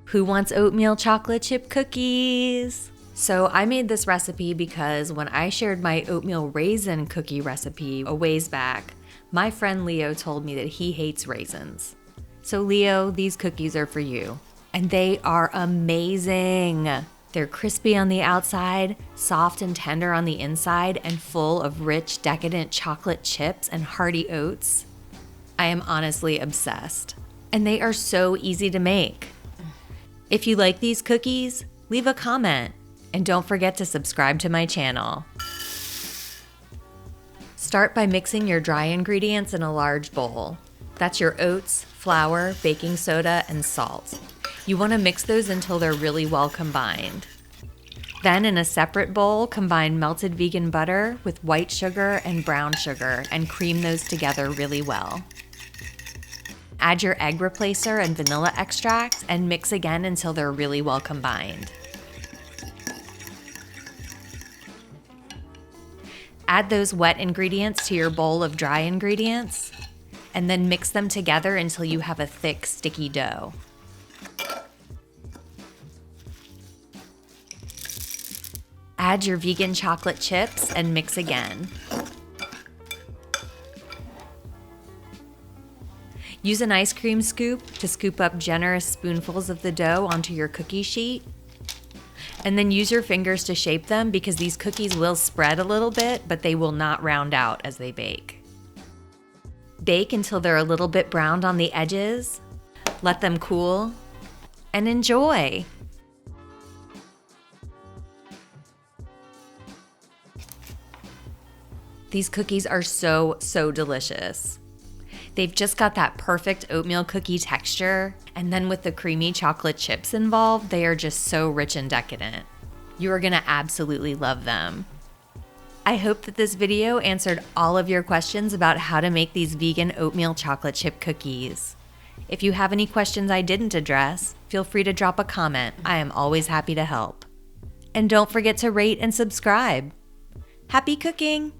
Who wants oatmeal chocolate chip cookies? So I made this recipe because when I shared my oatmeal raisin cookie recipe a ways back, my friend Leo told me that he hates raisins. So Leo, these cookies are for you. And they are amazing. They're crispy on the outside, soft and tender on the inside, and full of rich, decadent chocolate chips and hearty oats. I am honestly obsessed. And they are so easy to make. If you like these cookies, leave a comment. And don't forget to subscribe to my channel. Start by mixing your dry ingredients in a large bowl. That's your oats, flour, baking soda, and salt. You want to mix those until they're really well combined. Then in a separate bowl, combine melted vegan butter with white sugar and brown sugar and cream those together really well. Add your egg replacer and vanilla extract and mix again until they're really well combined. Add those wet ingredients to your bowl of dry ingredients and then mix them together until you have a thick, sticky dough. Add your vegan chocolate chips and mix again. Use an ice cream scoop to scoop up generous spoonfuls of the dough onto your cookie sheet. And then use your fingers to shape them because these cookies will spread a little bit, but they will not round out as they bake. Bake until they're a little bit browned on the edges. Let them cool and enjoy. These cookies are so delicious. They've just got that perfect oatmeal cookie texture, and then with the creamy chocolate chips involved, they are just so rich and decadent. You are gonna absolutely love them. I hope that this video answered all of your questions about how to make these vegan oatmeal chocolate chip cookies. If you have any questions I didn't address, feel free to drop a comment. I am always happy to help. And don't forget to rate and subscribe. Happy cooking!